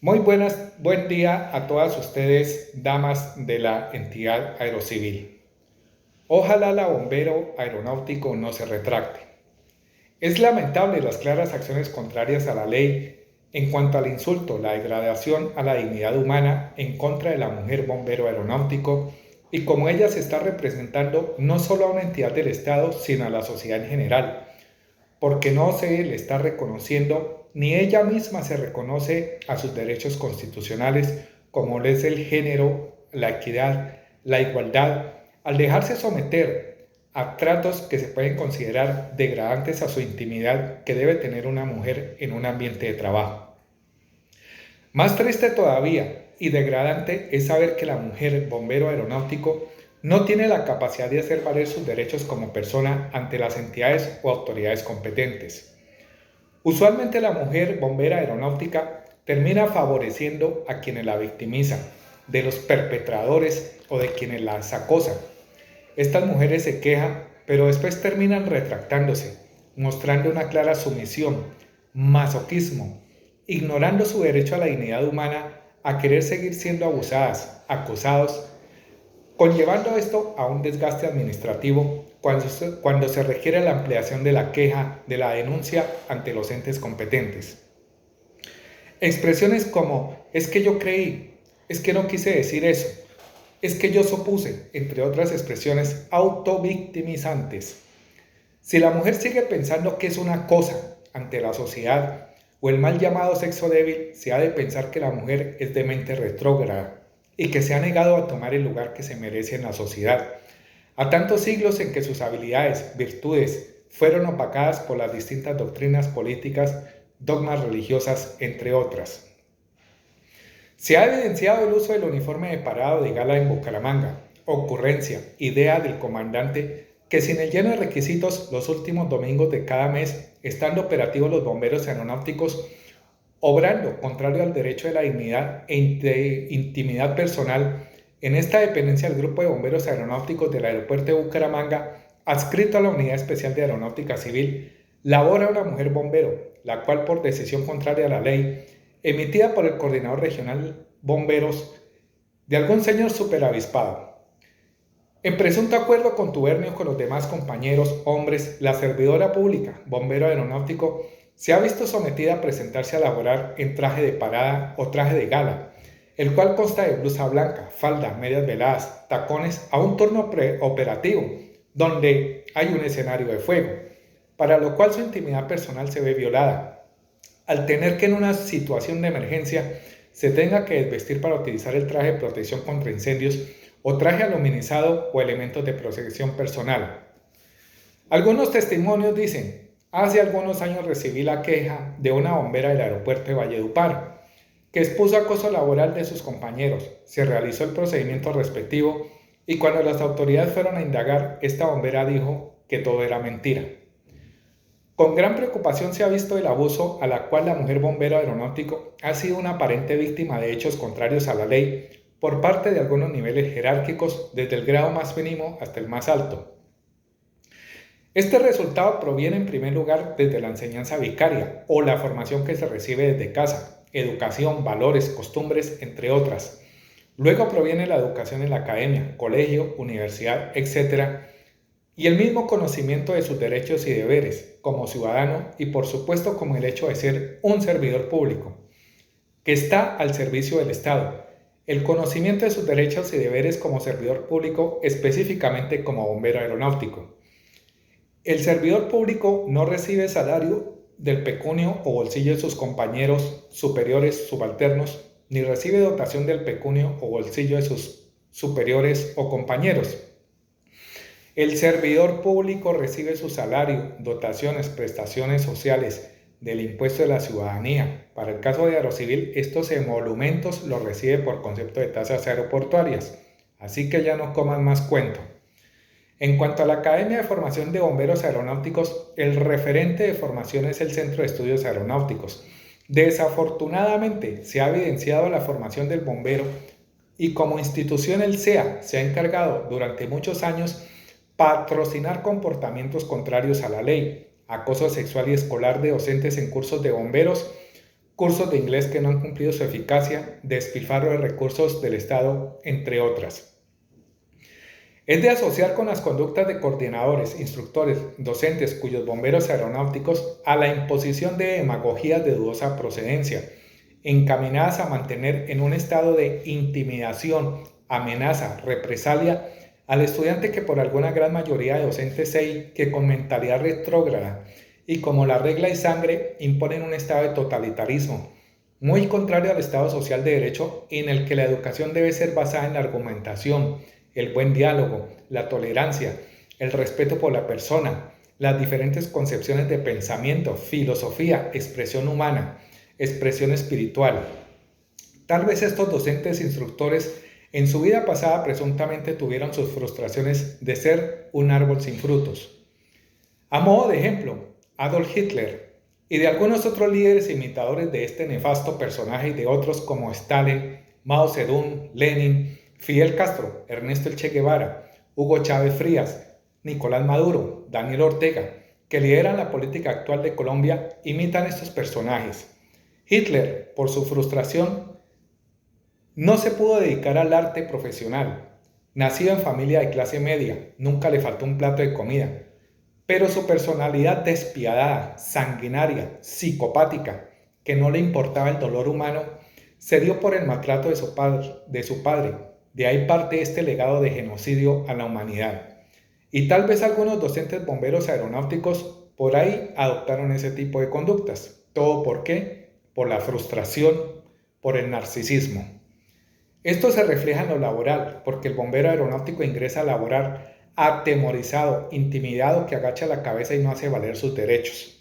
Buen día a todas ustedes, damas de la entidad aerocivil. Ojalá la bombero aeronáutico no se retracte. Es lamentable las claras acciones contrarias a la ley en cuanto al insulto, la degradación a la dignidad humana en contra de la mujer bombero aeronáutico y como ella se está representando no solo a una entidad del Estado, sino a la sociedad en general, porque no se le está reconociendo, ni ella misma se reconoce a sus derechos constitucionales, como lo es el género, la equidad, la igualdad, al dejarse someter a tratos que se pueden considerar degradantes a su intimidad que debe tener una mujer en un ambiente de trabajo. Más triste todavía y degradante es saber que la mujer bombero aeronáutico no tiene la capacidad de hacer valer sus derechos como persona ante las entidades o autoridades competentes. Usualmente la mujer bombera aeronáutica termina favoreciendo a quienes la victimizan, de los perpetradores o de quienes las acosan. Estas mujeres se quejan, pero después terminan retractándose, mostrando una clara sumisión, masoquismo, ignorando su derecho a la dignidad humana, a querer seguir siendo abusadas, acosados, conllevando esto a un desgaste administrativo cuando se requiere la ampliación de la queja, de la denuncia ante los entes competentes. Expresiones como es que yo creí, es que no quise decir eso, es que yo supuse, entre otras expresiones autovictimizantes. Si la mujer sigue pensando que es una cosa ante la sociedad o el mal llamado sexo débil, se ha de pensar que la mujer es de mente retrógrada y que se ha negado a tomar el lugar que se merece en la sociedad, a tantos siglos en que sus habilidades, virtudes, fueron opacadas por las distintas doctrinas políticas, dogmas religiosas, entre otras. Se ha evidenciado el uso del uniforme de parado de gala en Bucaramanga, ocurrencia, idea del comandante, que sin el lleno de requisitos los últimos domingos de cada mes, estando operativos los bomberos aeronáuticos, obrando contrario al derecho de la dignidad e intimidad personal, en esta dependencia del Grupo de Bomberos Aeronáuticos del Aeropuerto de Bucaramanga, adscrito a la Unidad Especial de Aeronáutica Civil, labora una mujer bombero, la cual por decisión contraria a la ley, emitida por el Coordinador Regional Bomberos de algún señor superavispado. En presunto acuerdo contubernio con los demás compañeros, hombres, la servidora pública, bombero aeronáutico, se ha visto sometida a presentarse a laborar en traje de parada o traje de gala, el cual consta de blusa blanca, falda, medias veladas, tacones, a un turno preoperativo, donde hay un escenario de fuego, para lo cual su intimidad personal se ve violada, al tener que en una situación de emergencia se tenga que desvestir para utilizar el traje de protección contra incendios o traje aluminizado o elementos de protección personal. Algunos testimonios dicen: hace algunos años recibí la queja de una bombera del aeropuerto de Valledupar, que expuso acoso laboral de sus compañeros. Se realizó el procedimiento respectivo y cuando las autoridades fueron a indagar, esta bombera dijo que todo era mentira. Con gran preocupación se ha visto el abuso a la cual la mujer bombero aeronáutico ha sido una aparente víctima de hechos contrarios a la ley por parte de algunos niveles jerárquicos, desde el grado más mínimo hasta el más alto. Este resultado proviene en primer lugar desde la enseñanza vicaria o la formación que se recibe desde casa, educación, valores, costumbres, entre otras. Luego proviene la educación en la academia, colegio, universidad, etc., y el mismo conocimiento de sus derechos y deberes como ciudadano y por supuesto como el hecho de ser un servidor público, que está al servicio del Estado. El conocimiento de sus derechos y deberes como servidor público, específicamente como bombero aeronáutico. El servidor público no recibe salario del pecunio o bolsillo de sus compañeros superiores subalternos, ni recibe dotación del pecunio o bolsillo de sus superiores o compañeros. El servidor público recibe su salario, dotaciones, prestaciones sociales del impuesto de la ciudadanía. Para el caso de Aerocivil, estos emolumentos los recibe por concepto de tasas aeroportuarias. Así que ya no coman más cuento. En cuanto a la Academia de Formación de Bomberos Aeronáuticos, el referente de formación es el Centro de Estudios Aeronáuticos. Desafortunadamente, se ha evidenciado la formación del bombero y como institución el CEA se ha encargado durante muchos años patrocinar comportamientos contrarios a la ley, acoso sexual y escolar de docentes en cursos de bomberos, cursos de inglés que no han cumplido su eficacia, despilfarro de recursos del Estado, entre otras. Es de asociar con las conductas de coordinadores, instructores, docentes, cuyos bomberos aeronáuticos a la imposición de demagogías de dudosa procedencia, encaminadas a mantener en un estado de intimidación, amenaza, represalia al estudiante que por alguna gran mayoría de docentes SEI que con mentalidad retrógrada y como la regla y sangre imponen un estado de totalitarismo, muy contrario al Estado social de derecho en el que la educación debe ser basada en la argumentación, el buen diálogo, la tolerancia, el respeto por la persona, las diferentes concepciones de pensamiento, filosofía, expresión humana, expresión espiritual. Tal vez estos docentes instructores en su vida pasada presuntamente tuvieron sus frustraciones de ser un árbol sin frutos. A modo de ejemplo, Adolf Hitler y de algunos otros líderes imitadores de este nefasto personaje y de otros como Stalin, Mao Zedong, Lenin, Fidel Castro, Ernesto El Che Guevara, Hugo Chávez Frías, Nicolás Maduro, Daniel Ortega, que lideran la política actual de Colombia, imitan estos personajes. Hitler, por su frustración, no se pudo dedicar al arte profesional. Nacido en familia de clase media, nunca le faltó un plato de comida. Pero su personalidad despiadada, sanguinaria, psicopática, que no le importaba el dolor humano, se dio por el maltrato de su padre. De ahí parte este legado de genocidio a la humanidad. Y tal vez algunos docentes bomberos aeronáuticos por ahí adoptaron ese tipo de conductas. ¿Todo por qué? Por la frustración, por el narcisismo. Esto se refleja en lo laboral, porque el bombero aeronáutico ingresa a laborar atemorizado, intimidado, que agacha la cabeza y no hace valer sus derechos.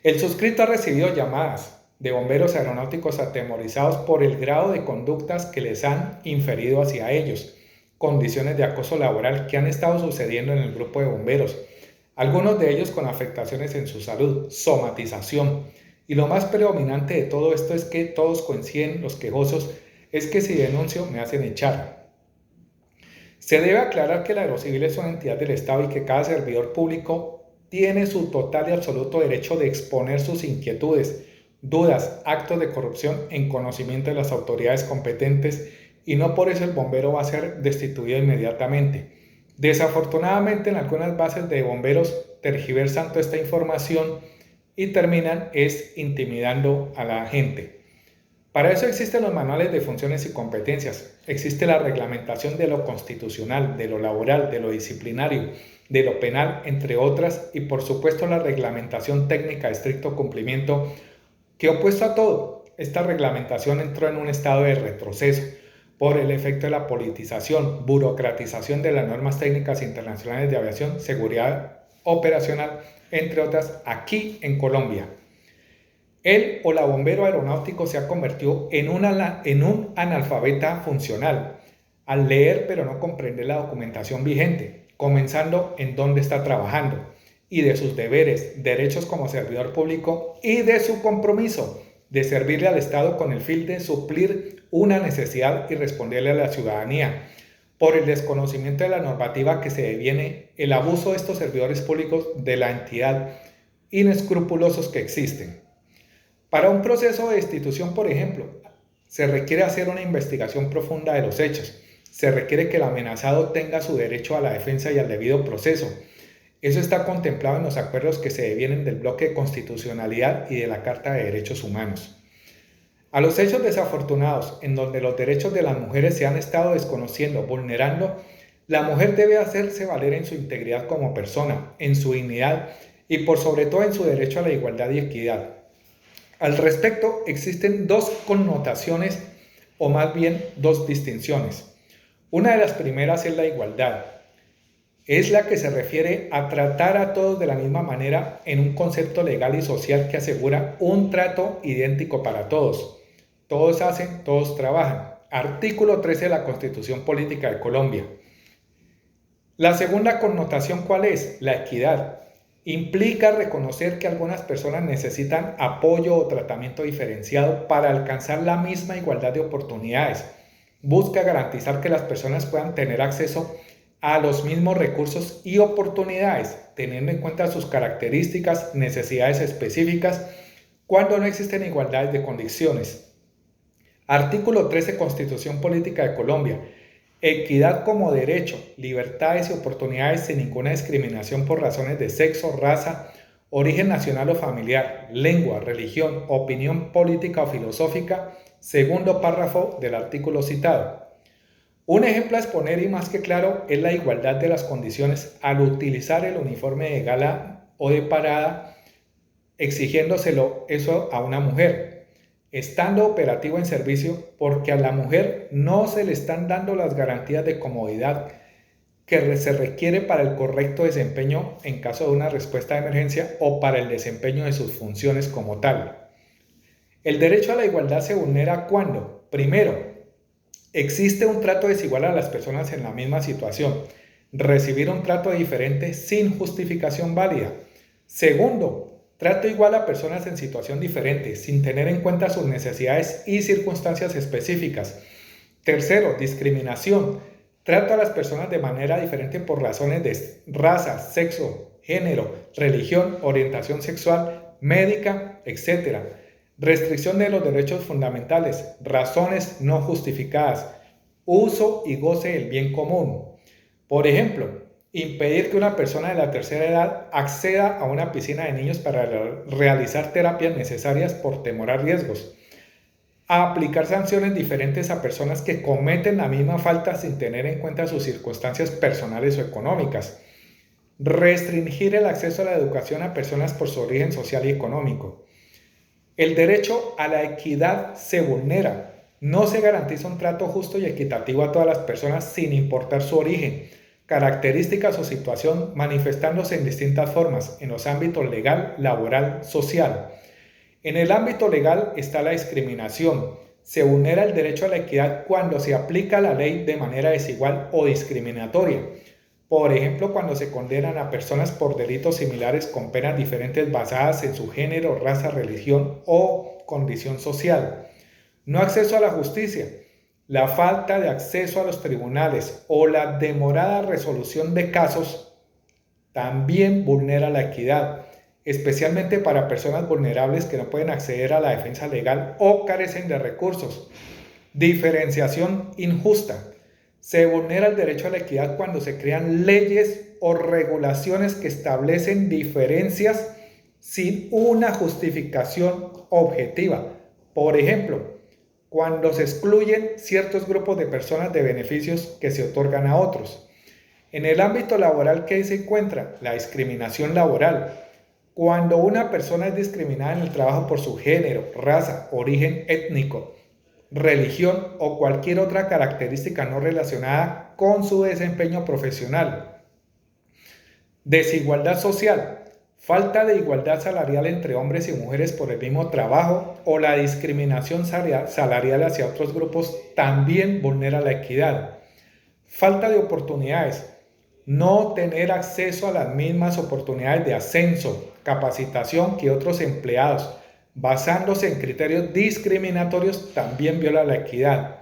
El suscrito ha recibido llamadas de bomberos aeronáuticos atemorizados por el grado de conductas que les han inferido hacia ellos, condiciones de acoso laboral que han estado sucediendo en el grupo de bomberos, algunos de ellos con afectaciones en su salud, somatización, y lo más predominante de todo esto es que todos coinciden, los quejosos, es que si denuncio me hacen echar. Se debe aclarar que la Aerocivil es una entidad del Estado y que cada servidor público tiene su total y absoluto derecho de exponer sus inquietudes, dudas, actos de corrupción en conocimiento de las autoridades competentes y no por eso el bombero va a ser destituido inmediatamente. Desafortunadamente en algunas bases de bomberos tergiversan toda esta información y terminan intimidando a la gente. Para eso existen los manuales de funciones y competencias, existe la reglamentación de lo constitucional, de lo laboral, de lo disciplinario, de lo penal, entre otras, y por supuesto la reglamentación técnica de estricto cumplimiento que opuesto a todo, esta reglamentación entró en un estado de retroceso por el efecto de la politización, burocratización de las normas técnicas internacionales de aviación, seguridad operacional, entre otras, aquí en Colombia. Él o la bombero aeronáutico se ha convertido en un analfabeta funcional, al leer pero no comprender la documentación vigente, comenzando en dónde está trabajando, y de sus deberes, derechos como servidor público y de su compromiso de servirle al Estado con el fin de suplir una necesidad y responderle a la ciudadanía. Por el desconocimiento de la normativa que se deviene el abuso de estos servidores públicos de la entidad inescrupulosos que existen. Para un proceso de destitución, por ejemplo, se requiere hacer una investigación profunda de los hechos. Se requiere que el amenazado tenga su derecho a la defensa y al debido proceso. Eso está contemplado en los acuerdos que se devienen del bloque de constitucionalidad y de la Carta de Derechos Humanos. A los hechos desafortunados, en donde los derechos de las mujeres se han estado desconociendo, vulnerando, la mujer debe hacerse valer en su integridad como persona, en su dignidad y por sobre todo en su derecho a la igualdad y equidad. Al respecto, existen dos connotaciones, o más bien dos distinciones. Una de las primeras es la igualdad. Es la que se refiere a tratar a todos de la misma manera en un concepto legal y social que asegura un trato idéntico para todos. Todos hacen, todos trabajan. Artículo 13 de la Constitución Política de Colombia. La segunda connotación, ¿cuál es? La equidad. Implica reconocer que algunas personas necesitan apoyo o tratamiento diferenciado para alcanzar la misma igualdad de oportunidades. Busca garantizar que las personas puedan tener acceso a los mismos recursos y oportunidades, teniendo en cuenta sus características, necesidades específicas cuando no existen igualdades de condiciones. Artículo 13 Constitución Política de Colombia. Equidad como derecho, libertades y oportunidades sin ninguna discriminación por razones de sexo, raza, origen nacional o familiar, lengua, religión, opinión política o filosófica, segundo párrafo del artículo citado. Un ejemplo a exponer y más que claro es la igualdad de las condiciones al utilizar el uniforme de gala o de parada, exigiéndoselo eso a una mujer, estando operativo en servicio, porque a la mujer no se le están dando las garantías de comodidad que se requiere para el correcto desempeño en caso de una respuesta de emergencia o para el desempeño de sus funciones como tal. El derecho a la igualdad se vulnera cuando, primero, existe un trato desigual a las personas en la misma situación, recibir un trato diferente sin justificación válida. Segundo, trato igual a personas en situación diferente, sin tener en cuenta sus necesidades y circunstancias específicas. Tercero, discriminación. Trato a las personas de manera diferente por razones de raza, sexo, género, religión, orientación sexual, médica, etc. Restricción de los derechos fundamentales, razones no justificadas, uso y goce del bien común. Por ejemplo, impedir que una persona de la tercera edad acceda a una piscina de niños para realizar terapias necesarias por temor a riesgos. Aplicar sanciones diferentes a personas que cometen la misma falta sin tener en cuenta sus circunstancias personales o económicas. Restringir el acceso a la educación a personas por su origen social y económico. El derecho a la equidad se vulnera. No se garantiza un trato justo y equitativo a todas las personas sin importar su origen, características o situación, manifestándose en distintas formas en los ámbitos legal, laboral, social. En el ámbito legal está la discriminación. Se vulnera el derecho a la equidad cuando se aplica la ley de manera desigual o discriminatoria. Por ejemplo, cuando se condenan a personas por delitos similares con penas diferentes basadas en su género, raza, religión o condición social. No acceso a la justicia. La falta de acceso a los tribunales o la demorada resolución de casos también vulnera la equidad, especialmente para personas vulnerables que no pueden acceder a la defensa legal o carecen de recursos. Diferenciación injusta. Se vulnera el derecho a la equidad cuando se crean leyes o regulaciones que establecen diferencias sin una justificación objetiva. Por ejemplo, cuando se excluyen ciertos grupos de personas de beneficios que se otorgan a otros. En el ámbito laboral, ¿qué se encuentra? La discriminación laboral. Cuando una persona es discriminada en el trabajo por su género, raza, origen étnico, religión o cualquier otra característica no relacionada con su desempeño profesional. Desigualdad social. Falta de igualdad salarial entre hombres y mujeres por el mismo trabajo o la discriminación salarial hacia otros grupos también vulnera la equidad. Falta de oportunidades. No tener acceso a las mismas oportunidades de ascenso, capacitación que otros empleados, basándose en criterios discriminatorios, también viola la equidad.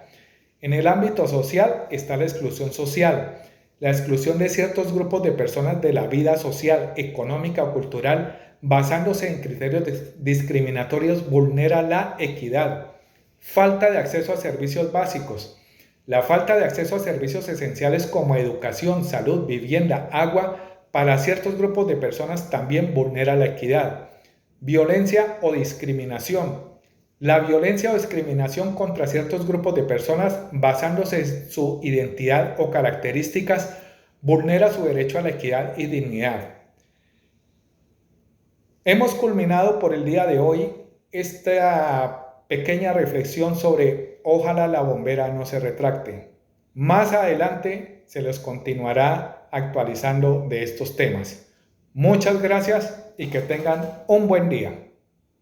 En el ámbito social está la exclusión social. La exclusión de ciertos grupos de personas de la vida social, económica o cultural, basándose en criterios discriminatorios, vulnera la equidad. Falta de acceso a servicios básicos. La falta de acceso a servicios esenciales como educación, salud, vivienda, agua, para ciertos grupos de personas también vulnera la equidad. Violencia o discriminación. La violencia o discriminación contra ciertos grupos de personas basándose en su identidad o características vulnera su derecho a la equidad y dignidad. Hemos culminado por el día de hoy esta pequeña reflexión sobre ojalá la bombera no se retracte. Más adelante se les continuará actualizando de estos temas. Muchas gracias y que tengan un buen día.